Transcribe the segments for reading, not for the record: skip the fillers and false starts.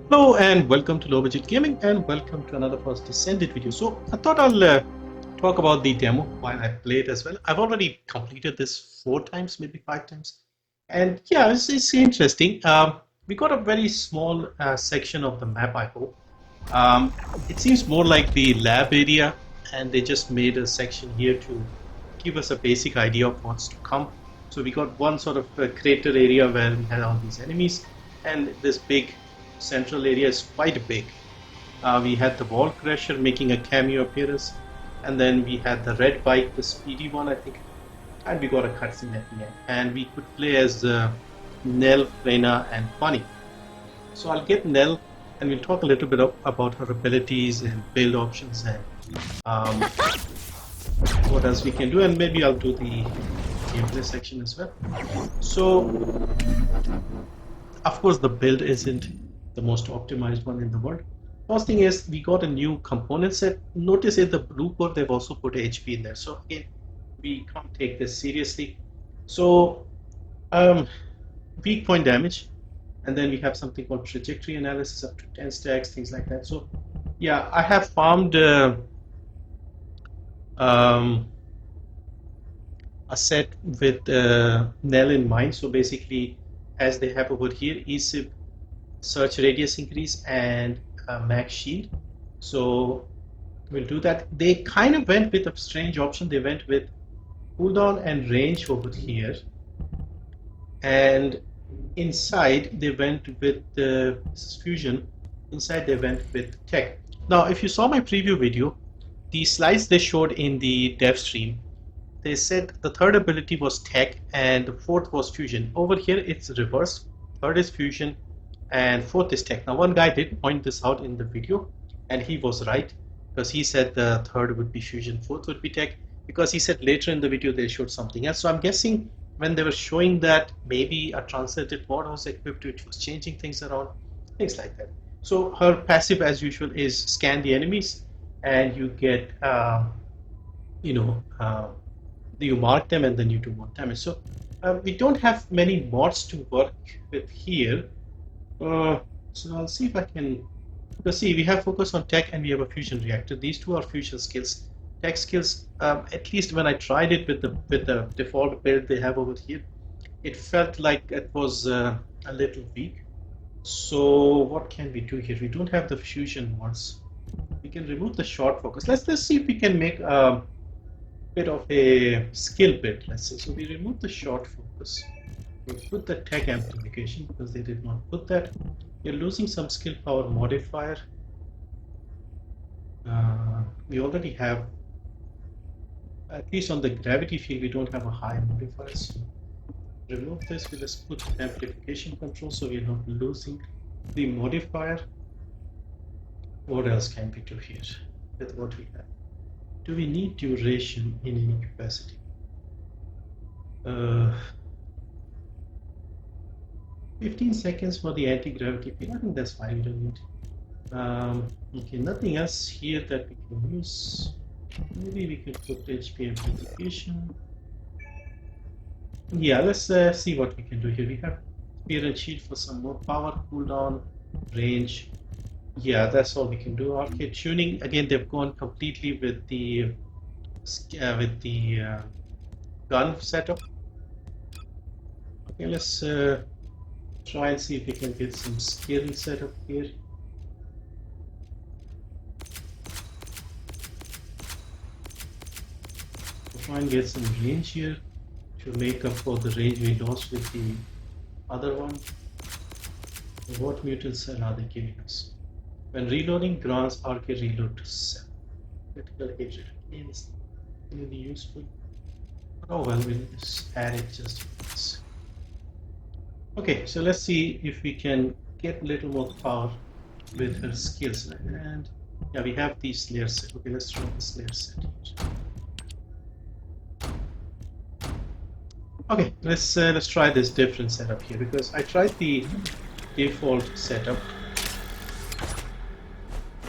Hello and welcome to Low Budget Gaming and welcome to another first Descendant video. So I thought I'll talk about the demo while I play it as well. I've already completed this 4 times, maybe 5 times. And yeah, it's interesting. We got a very small section of the map, I hope. It seems more like the lab area, and they just made a section here to give us a basic idea of what's to come. So we got one sort of crater area where we had all these enemies, and this big central area is quite big. We had the wall crusher making a cameo appearance, and then we had the red bike, the speedy one, I think, and we got a cutscene at the end. And we could play as Nell, Reyna, and Bunny. So I'll get Nell, and we'll talk a little bit about her abilities and build options and um, what else we can do, and maybe I'll do the gameplay section as well. So, of course, the build isn't the most optimized one in the world. First thing is we got a new component set. Notice in the blue core they've also put HP in there. So again, we can't take this seriously. So weak point damage, and then we have something called trajectory analysis up to 10 stacks, things like that. So yeah, I have farmed a set with Nell in mind. So basically, as they have over here, eSIP search radius increase and max shield. So we'll do that. They kind of went with a strange option. They went with cooldown and range over here, and inside they went with the fusion. Inside they went with tech. Now, if you saw my preview video, the slides they showed in the dev stream, they said the third ability was tech and the fourth was fusion. Over here it's reverse. Third is fusion and fourth is tech. Now one guy did point this out in the video, and he was right, because he said the third would be fusion, fourth would be tech, because he said later in the video they showed something else. So I'm guessing when they were showing that, maybe a translated mod was equipped which was changing things around, things like that. So her passive, as usual, is scan the enemies, and you get you mark them and then you do more damage. So we don't have many mods to work with here. So I'll see if I can, because see, we have focus on tech and we have a fusion reactor. These two are fusion skills. Tech skills, at least when I tried it with the default build they have over here, it felt like it was a little weak. So what can we do here? We don't have the fusion mods. We can remove the short focus. Let's see if we can make a bit of a skill build. Let's say, so we remove the short focus. We put the tech amplification because they did not put that. You're losing some skill power modifier. We already have, at least on the gravity field, we don't have a high modifier. So remove this. We just put amplification control, so we're not losing the modifier. What else can we do here with what we have? Do we need duration in any capacity? 15 seconds for the anti-gravity field. I think that's fine. We don't need. Okay, nothing else here that we can use. Maybe we could put HP amplification. Yeah, let's see what we can do here. We have spear and shield for some more power, cooldown, range. Yeah, that's all we can do. Arcade tuning, again, they've gone completely with the gun setup. Okay, let's try and see if we can get some skill setup here. We'll try and get some range here to make up for the range we lost with the other one. What mutant cell are they giving us? When reloading, grants arcade reload to 7. Critical hit rate is really useful. Oh well, we'll just add it just once. Okay, so let's see if we can get a little more power with her skills. And yeah, we have the Slayer set. Okay, let's try the Slayer set. Okay, let's try this different setup here, because I tried the default setup.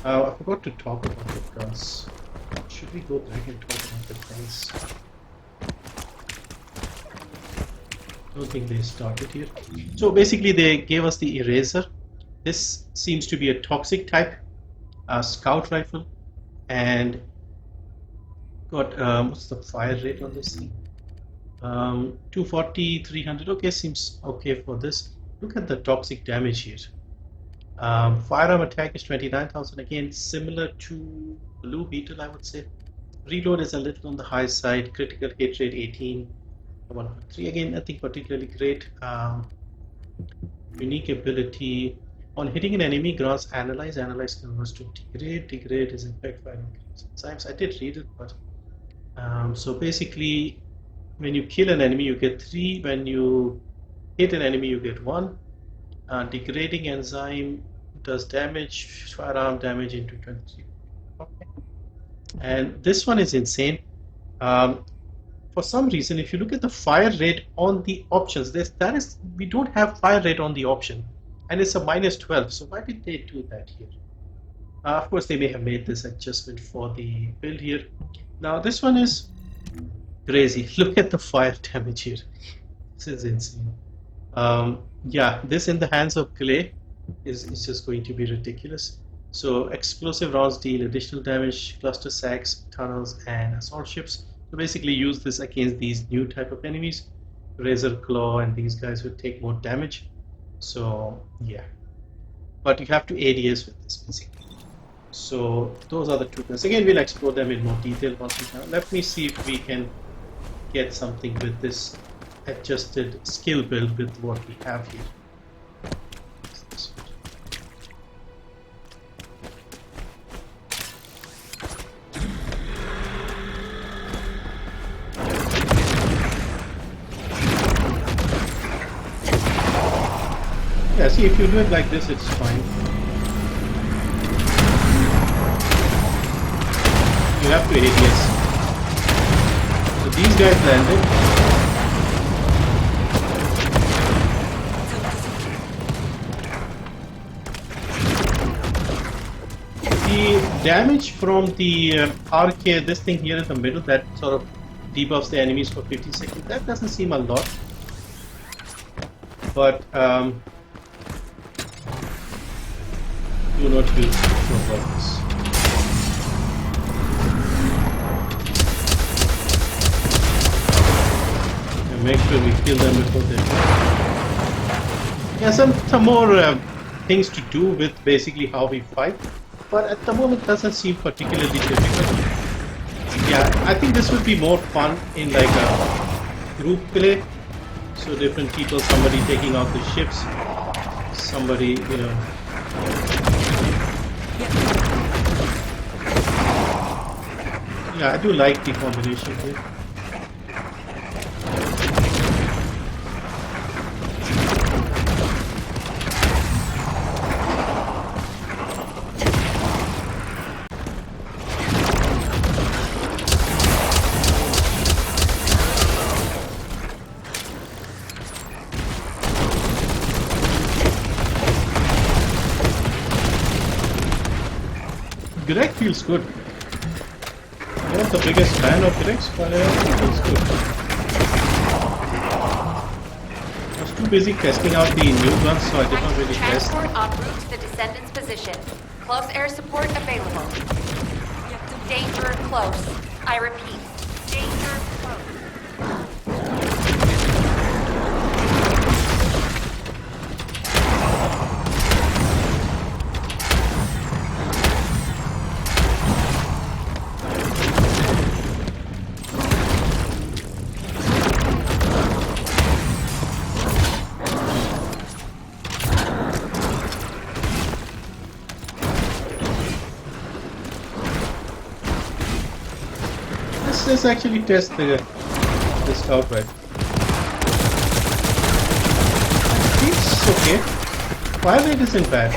I forgot to talk about the guns. Should we go back and talk about the guns? I don't think they started here. So basically they gave us the eraser. This seems to be a toxic type scout rifle, and got what's the fire rate on this thing? 240, 300. Okay, seems okay for this. Look at the toxic damage here. Firearm attack is 29,000. Again, similar to Blue Beetle, I would say. Reload is a little on the high side. Critical hit rate 18. 1.3. Again, nothing particularly great. Unique ability. On hitting an enemy, grants analyze. Analyze converts to degrade. Degrade is impact fire increase. Sometimes I did read it, but so basically, when you kill an enemy, you get 3. When you hit an enemy, you get 1. Degrading enzyme does damage, firearm damage into 23. Okay. And this one is insane. For some reason, if you look at the fire rate on the options, we don't have fire rate on the option, and it's a -12. So why did they do that here? Of course, they may have made this adjustment for the build here. Now this one is crazy. Look at the fire damage here. This is insane. Yeah, this in the hands of clay is just going to be ridiculous. So explosive rounds deal additional damage, cluster sacks, tunnels, and assault ships. So basically use this against these new type of enemies. Razor Claw and these guys would take more damage. So yeah, but you have to ADS with this basically. So those are the two guns. Again, we'll explore them in more detail once we can. Let me see if we can get something with this adjusted skill build with what we have here. Yeah, see, if you do it like this, it's fine. You have to ADS. So these guys landed. The damage from the RK, this thing here in the middle, that sort of debuffs the enemies for 50 seconds, that doesn't seem a lot. But do not use for weapons. And make sure we kill them before they die. Yeah, some more things to do with basically how we fight, but at the moment it doesn't seem particularly difficult. Yeah, I think this would be more fun in like a group play. So different people, somebody taking out the ships, somebody, you know. Yeah, I do like the combination here. Greg feels good. I'm not the biggest fan of Greg's, but it feels good. I was too busy testing out the new guns, so I did not really test. Transport en route to the Descendant's position. Close air support available. Danger close. I repeat, danger close. Let's actually test the scout rifle. It's okay. Fire rate isn't bad.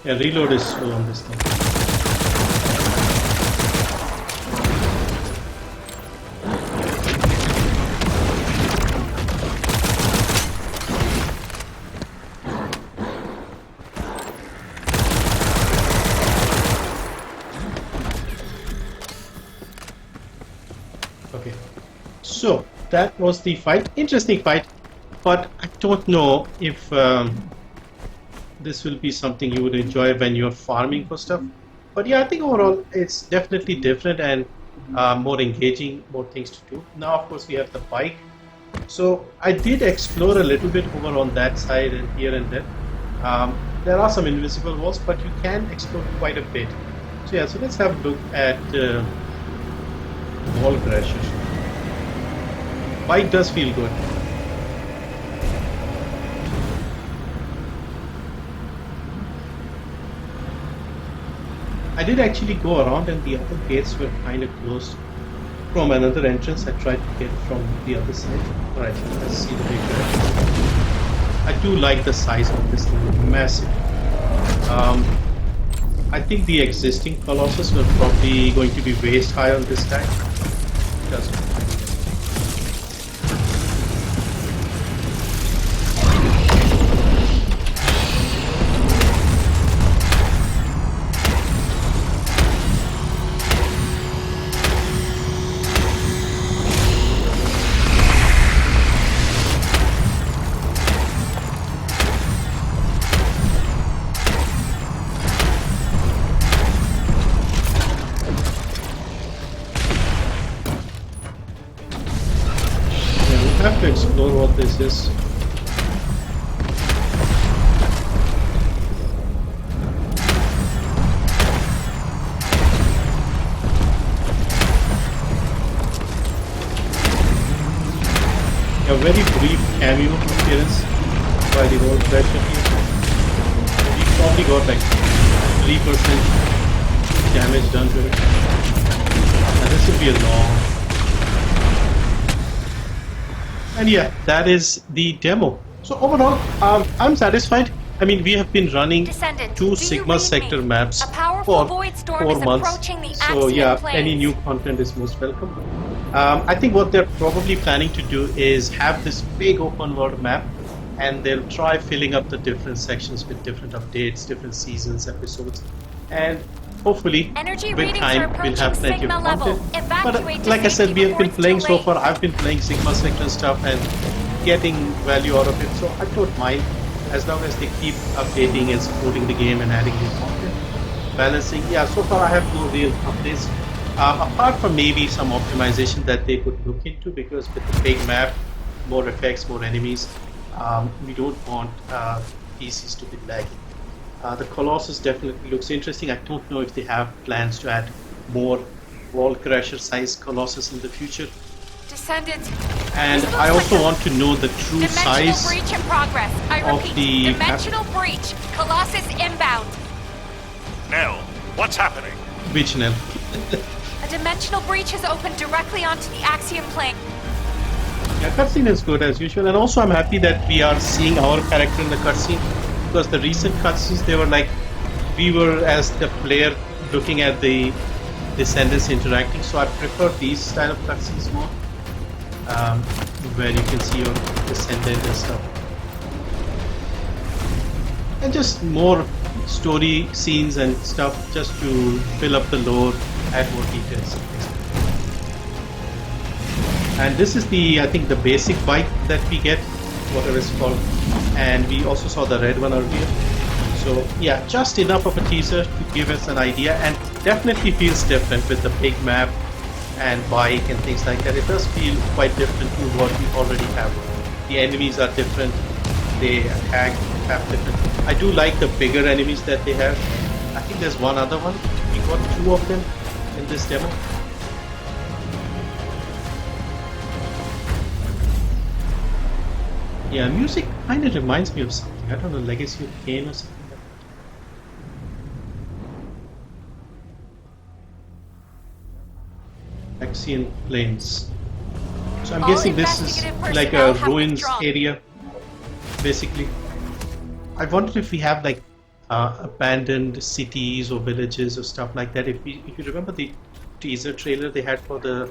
Yeah, reload is slow on this thing. Okay, so that was the fight. Interesting fight, but I don't know if this will be something you would enjoy when you're farming for stuff. But yeah, I think overall it's definitely different and more engaging, more things to do. Now, of course, we have the bike. So I did explore a little bit over on that side and here and there. There are some invisible walls, but you can explore quite a bit. So yeah, so let's have a look at wall crashers. Bike does feel good. I did actually go around and the other gates were kind of closed from another entrance. I tried to get from the other side. Alright, let's see the big guy. I do like the size of this thing, massive. I think the existing Colossus were probably going to be waist high on this guy. Doesn't. Have to explore what this is. A very brief cameo appearance by the whole pressure here. We probably got like 3% damage done to it. And this would be a long. And yeah, that is the demo. So overall, I'm satisfied. I mean, we have been running Descendant, 2 Sigma sector maps A powerful for void storm 4 is months. approaching the So Axiom yeah, plains. any new content is most welcome. I think what they're probably planning to do is have this big open world map, and they'll try filling up the different sections with different updates, different seasons, episodes, and hopefully Energy with readings time are we'll approaching have plenty Sigma of level. content. Evacuate But to like I said, safety we have been before it's playing too so late. far. I've been playing Sigma sector stuff and getting value out of it, so I don't mind as long as they keep updating and supporting the game and adding new content. Balancing, yeah, so far I have no real updates. Apart from maybe some optimization that they could look into, because with the big map, more effects, more enemies, we don't want PCs to be lagging. The Colossus definitely looks interesting. I don't know if they have plans to add more wall crasher sized Colossus in the future. Descendant. And This looks I also like a want to know the true Dimensional size breach in progress. I of repeat, the dimensional breach. Colossus inbound. Nell, what's happening? which Nell. A dimensional breach has opened directly onto the Axiom plane. Yeah, cutscene is good as usual, and also I'm happy that we are seeing our character in the cutscene, because the recent cutscenes, they were like we were as the player looking at the Descendants interacting. So I prefer these style of cutscenes more, where you can see your Descendant and stuff, and just more story scenes and stuff, just to fill up the lore, add more details. And this is the, I think, the basic bike that we get, whatever it's called, and we also saw the red one earlier. So yeah, just enough of a teaser to give us an idea, and definitely feels different with the big map and bike and things like that. It does feel quite different to what we already have. The enemies are different, they attack, have different. I do like the bigger enemies that they have. I think there's one other one. We got 2 of them in this demo. Yeah, music kind of reminds me of something. I don't know, Legacy of Kain or something like that. Axiom Plains. So I'm All guessing this is investigative like personnel a have ruins withdrawn. area, basically. I wonder if we have like abandoned cities or villages or stuff like that. If you remember the teaser trailer they had for the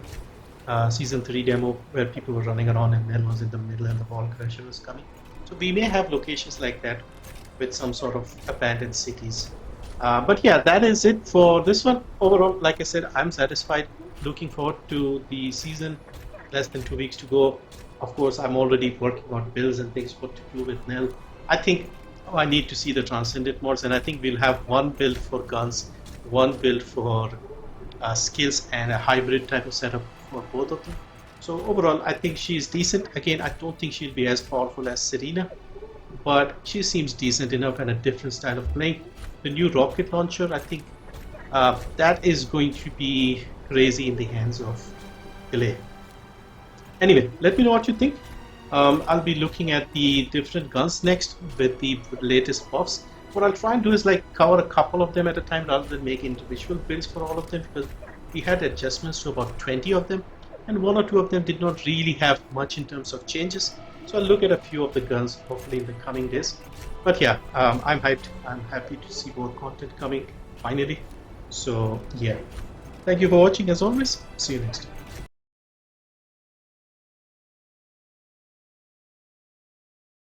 Season 3 demo, where people were running around and Nell was in the middle and the wall crusher was coming. So we may have locations like that with some sort of abandoned cities. But yeah, that is it for this one. Overall, like I said, I'm satisfied. looking forward to the season. Less than 2 weeks to go. Of course, I'm already working on builds and things what to do with Nell. I think I need to see the Transcendent mods, and I think we'll have one build for guns, one build for skills, and a hybrid type of setup for both of them. So overall, I think she's decent. Again, I don't think she'll be as powerful as Serena, but she seems decent enough and a different style of playing. The new rocket launcher, I think that is going to be crazy in the hands of Clay. Anyway, let me know what you think. I'll be looking at the different guns next with the latest buffs. What I'll try and do is like cover a couple of them at a time rather than make individual builds for all of them, because we had adjustments to about 20 of them and one or two of them did not really have much in terms of changes. So I'll look at a few of the guns hopefully in the coming days. But yeah, I'm hyped. I'm happy to see more content coming finally. So yeah, thank you for watching as always. See you next time.